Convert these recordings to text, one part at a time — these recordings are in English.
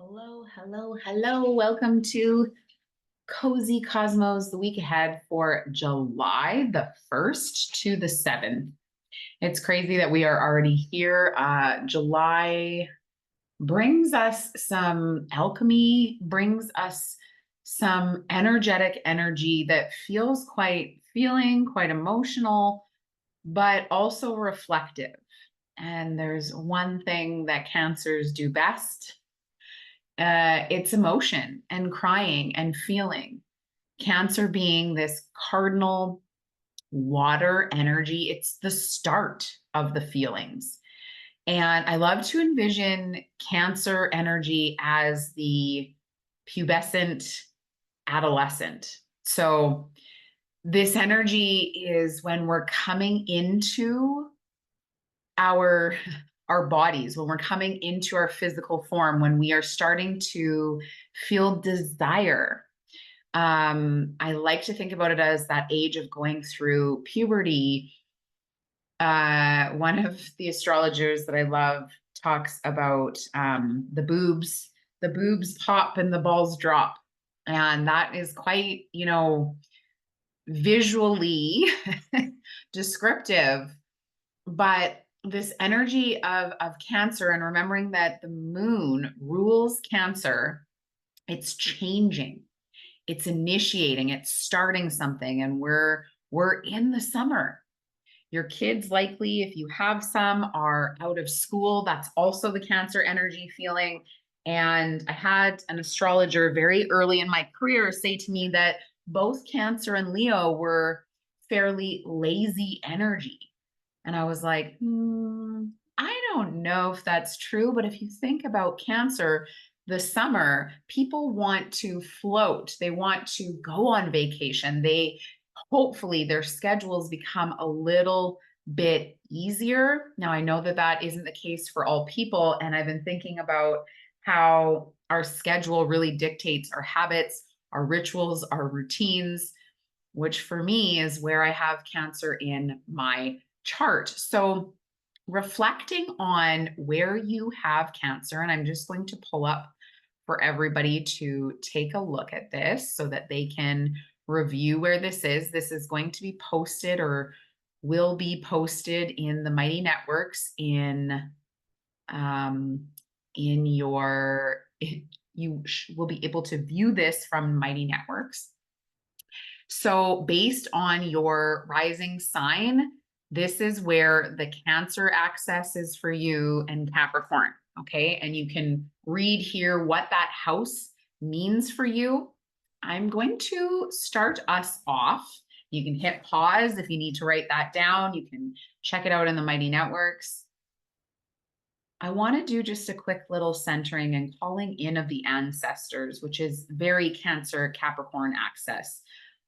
Hello, hello, hello. Welcome to Cozy Cosmos, the week ahead for July the 1st to the 7th. It's crazy that we are already here. July brings us some alchemy, brings us some energetic energy that feels quite feeling, quite emotional, but also reflective. And there's one thing that Cancers do best. It's emotion and crying and feeling. Cancer being this cardinal water energy, it's the start of the feelings. And I love to envision Cancer energy as the pubescent adolescent. So, this energy is when we're coming into our our bodies, when we're coming into our physical form, when we are starting to feel desire. I like to think about it as that age of going through puberty. One of the astrologers that I love talks about the boobs pop and the balls drop. And that is quite, visually descriptive. But this energy of Cancer, and remembering that the moon rules Cancer, it's changing, it's initiating, it's starting something, and we're in the summer. Your kids, likely, if you have some, are out of school. That's also the Cancer energy feeling. And I had an astrologer very early in my career say to me that both Cancer and Leo were fairly lazy energy. And I was like, I don't know if that's true, but if you think about Cancer, the summer, people want to float. They want to go on vacation. Hopefully their schedules become a little bit easier. Now, I know that that isn't the case for all people. And I've been thinking about how our schedule really dictates our habits, our rituals, our routines, which for me is where I have Cancer in my chart. So, reflecting on where you have Cancer, and I'm just going to pull up for everybody to take a look at this so that they can review where this is. This is going to be posted or will be posted in the Mighty Networks in your will be able to view this from Mighty Networks. So, based on your rising sign, this is where the Cancer access is for you and Capricorn. Okay. And you can read here what that house means for you. I'm going to start us off. You can hit pause if you need to write that down. You can check it out in the Mighty Networks. I want to do just a quick little centering and calling in of the ancestors, which is very Cancer Capricorn access.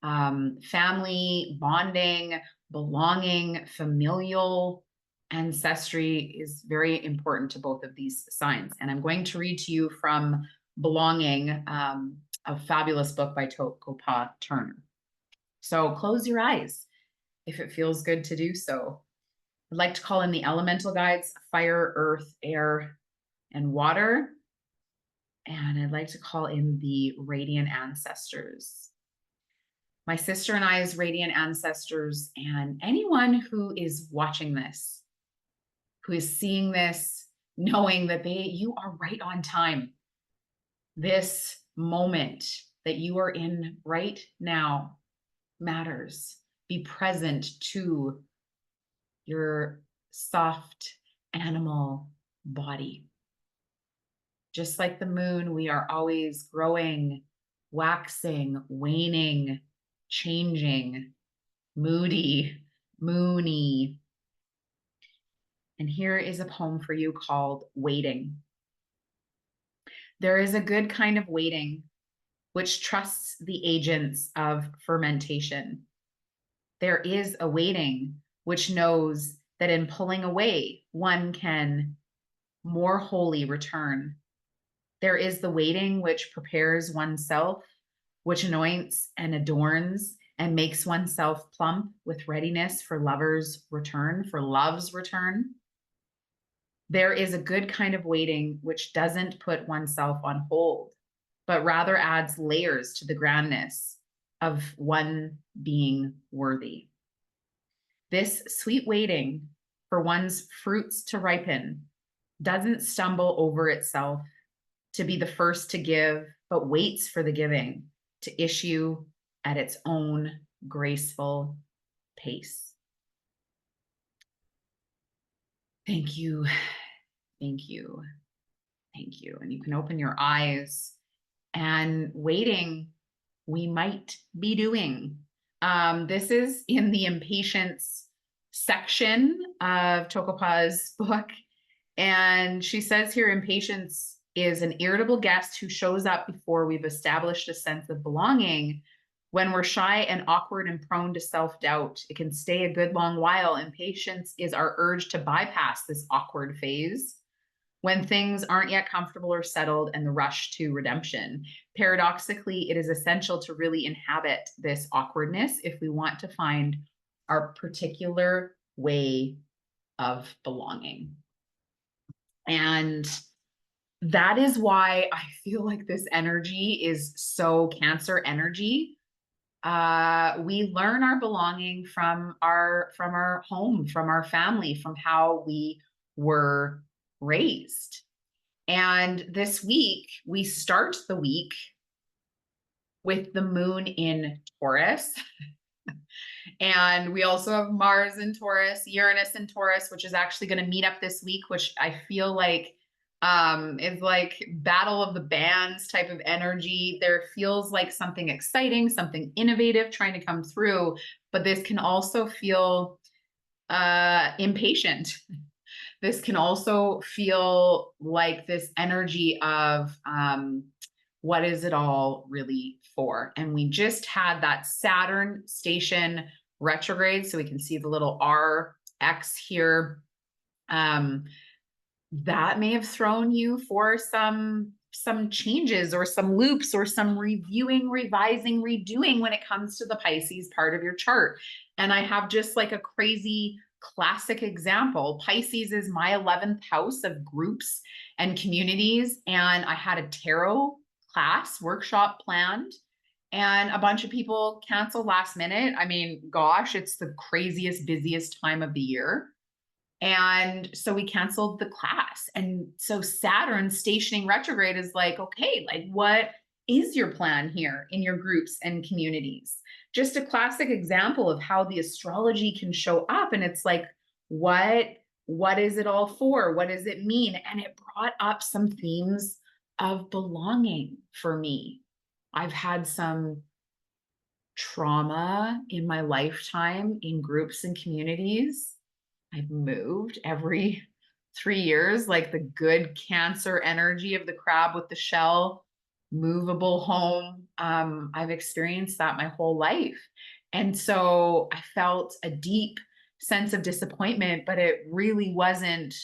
Family, bonding, belonging, familial ancestry is very important to both of these signs. And I'm going to read to you from Belonging, a fabulous book by Topa Turner. So close your eyes if it feels good to do so. I'd like to call in the elemental guides, fire, earth, air, and water. And I'd like to call in the radiant ancestors. My sister and I's radiant ancestors, and anyone who is watching this, who is seeing this, knowing that you are right on time. This moment that you are in right now matters. Be present to your soft animal body. Just like the moon, we are always growing, waxing, waning, changing, moody, moony. And here is a poem for you called Waiting. There is a good kind of waiting which trusts the agents of fermentation. There is a waiting which knows that in pulling away, one can more wholly return. There is the waiting which prepares oneself, which anoints and adorns and makes oneself plump with readiness for love's return. There is a good kind of waiting which doesn't put oneself on hold, but rather adds layers to the grandness of one being worthy. This sweet waiting for one's fruits to ripen doesn't stumble over itself to be the first to give, but waits for the giving to issue at its own graceful pace. Thank you. Thank you. Thank you. And you can open your eyes, and waiting, we might be doing. This is in the impatience section of Tokopa's book. And she says here, impatience is an irritable guest who shows up before we've established a sense of belonging. When we're shy and awkward and prone to self-doubt, it can stay a good long while. Impatience is our urge to bypass this awkward phase when things aren't yet comfortable or settled, and the rush to redemption. Paradoxically, it is essential to really inhabit this awkwardness if we want to find our particular way of belonging. And that is why I feel like this energy is so Cancer energy. We learn our belonging from our home, from our family, from how we were raised. And this week, we start the week with the moon in Taurus. And we also have Mars in Taurus, Uranus in Taurus, which is actually going to meet up this week, which I feel like is like battle of the bands type of energy. There feels like something exciting, something innovative trying to come through, but this can also feel impatient. This can also feel like this energy of what is it all really for? And we just had that Saturn station retrograde, so we can see the little RX here. That may have thrown you for some changes or some loops or some reviewing, revising, redoing when it comes to the Pisces part of your chart. And I have just like a crazy classic example. Pisces is my 11th house of groups and communities. And I had a tarot class workshop planned, and a bunch of people canceled last minute. I mean, gosh, it's the craziest, busiest time of the year. And so we canceled the class. And so Saturn stationing retrograde is like, okay, like what is your plan here in your groups and communities? Just a classic example of how the astrology can show up. And it's like, what is it all for? What does it mean? And it brought up some themes of belonging for me. I've had some trauma in my lifetime in groups and communities. I've moved every 3 years, like the good Cancer energy of the crab with the shell, movable home. I've experienced that my whole life. And so I felt a deep sense of disappointment, but it really wasn't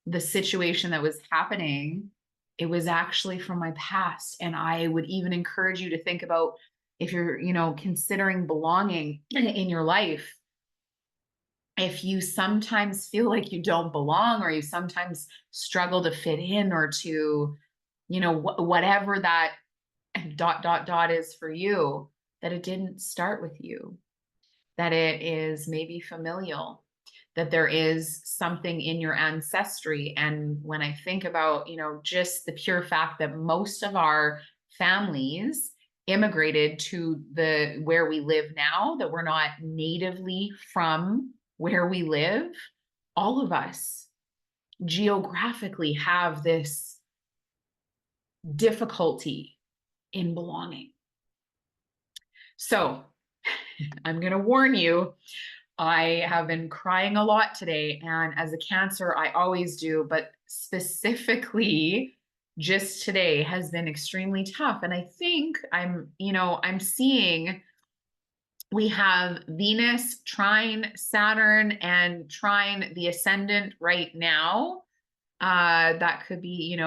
the situation that was happening. It was actually from my past. And I would even encourage you to think about, if you're, considering belonging in your life, if you sometimes feel like you don't belong, or you sometimes struggle to fit in, or to, whatever that ... is for you, that it didn't start with you, that it is maybe familial, that there is something in your ancestry. And when I think about, just the pure fact that most of our families immigrated to where we live now, that we're not natively from where we live, all of us geographically have this difficulty in belonging. So I'm going to warn you, I have been crying a lot today. And as a Cancer, I always do, but specifically just today has been extremely tough. And I think I'm seeing we have Venus trine Saturn and trine the ascendant right now. That could be,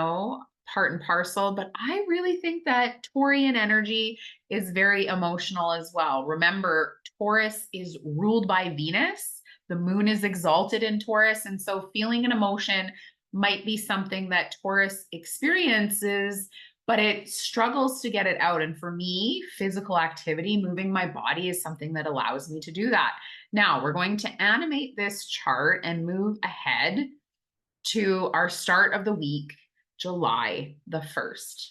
part and parcel, but I really think that Taurian energy is very emotional as well. Remember, Taurus is ruled by Venus. The moon is exalted in Taurus. And so feeling an emotion might be something that Taurus experiences, but it struggles to get it out. And for me, physical activity, moving my body, is something that allows me to do that. Now we're going to animate this chart and move ahead to our start of the week, July the 1st.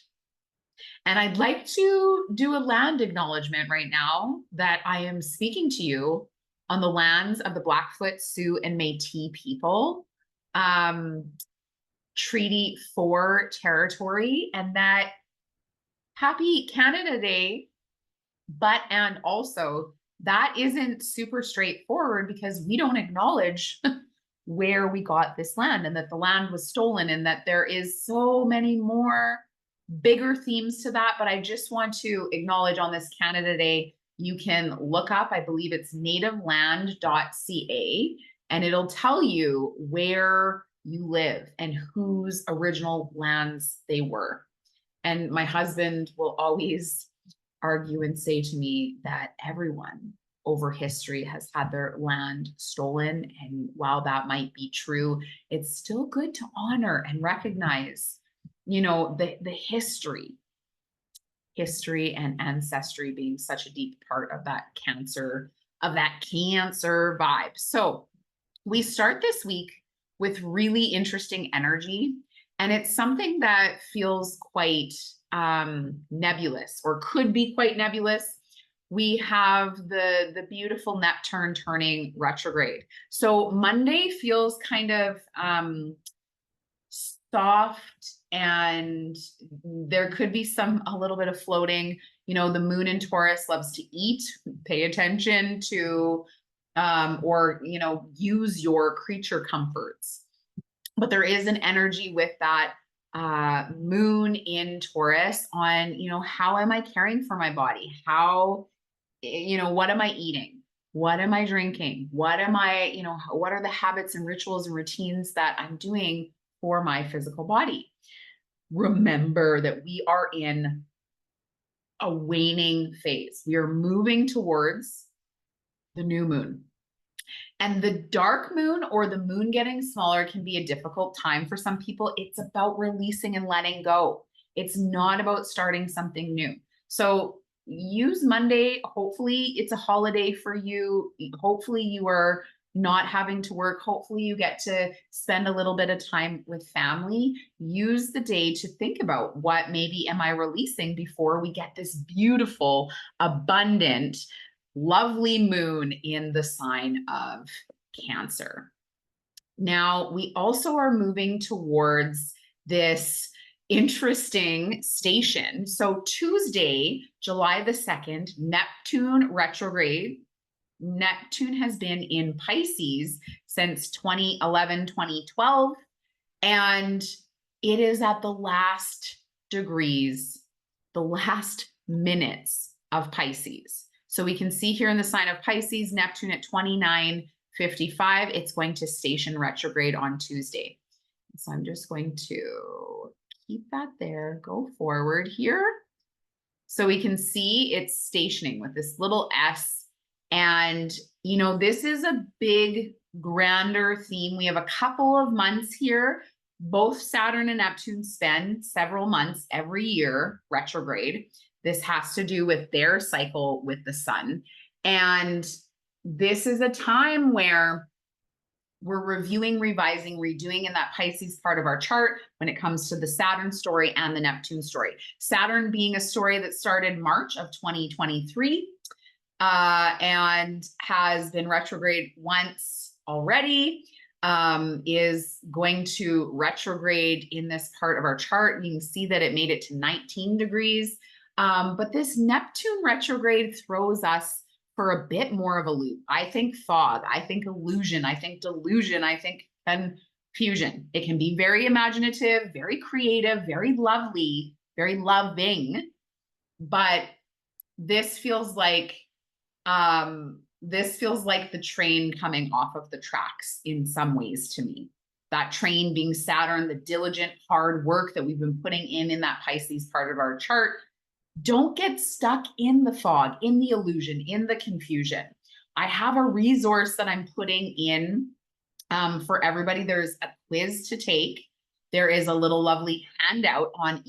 And I'd like to do a land acknowledgement right now that I am speaking to you on the lands of the Blackfoot, Sioux, and Métis people. Treaty 4 territory, and that happy Canada Day, and also that isn't super straightforward because we don't acknowledge where we got this land and that the land was stolen, and that there is so many more bigger themes to that. But I just want to acknowledge on this Canada Day, you can look up, I believe it's nativeland.ca, and it'll tell you where you live and whose original lands they were. And my husband will always argue and say to me that everyone over history has had their land stolen. And while that might be true, it's still good to honor and recognize, the history and ancestry being such a deep part of that cancer vibe. So we start this week with really interesting energy, and it's something that feels quite nebulous, or could be quite nebulous. We have the beautiful Neptune turning retrograde. So Monday feels kind of soft, and there could be a little bit of floating. The moon in Taurus loves to eat. Pay attention to or use your creature comforts. But there is an energy with that moon in Taurus on, how am I caring for my body? How, what am I eating? What am I drinking? What am I, what are the habits and rituals and routines that I'm doing for my physical body? Remember that we are in a waning phase. We are moving towards the new moon. And the dark moon, or the moon getting smaller, can be a difficult time for some people. It's about releasing and letting go. It's not about starting something new. So use Monday. Hopefully it's a holiday for you. Hopefully you are not having to work. Hopefully you get to spend a little bit of time with family. Use the day to think about, what maybe am I releasing before we get this beautiful, abundant, lovely moon in the sign of Cancer. Now, we also are moving towards this interesting station. So Tuesday, July the 2nd, Neptune retrograde. Neptune has been in Pisces since 2011, 2012, and it is at the last degrees, the last minutes of Pisces. So we can see here in the sign of Pisces, Neptune at 29:55, it's going to station retrograde on Tuesday. So I'm just going to keep that there, go forward here. So we can see it's stationing with this little S. And, this is a big, grander theme. We have a couple of months here. Both Saturn and Neptune spend several months every year retrograde. This has to do with their cycle with the sun. And this is a time where we're reviewing, revising, redoing in that Pisces part of our chart when it comes to the Saturn story and the Neptune story. Saturn being a story that started March of 2023 and has been retrograde once already, is going to retrograde in this part of our chart. You can see that it made it to 19 degrees. But this Neptune retrograde throws us for a bit more of a loop. I think fog, I think illusion, I think delusion, I think confusion. It can be very imaginative, very creative, very lovely, very loving. But this feels like the train coming off of the tracks in some ways to me. That train being Saturn, the diligent, hard work that we've been putting in that Pisces part of our chart. Don't get stuck in the fog, in the illusion, in the confusion. I have a resource that I'm putting in for everybody. There's a quiz to take there is a little lovely handout on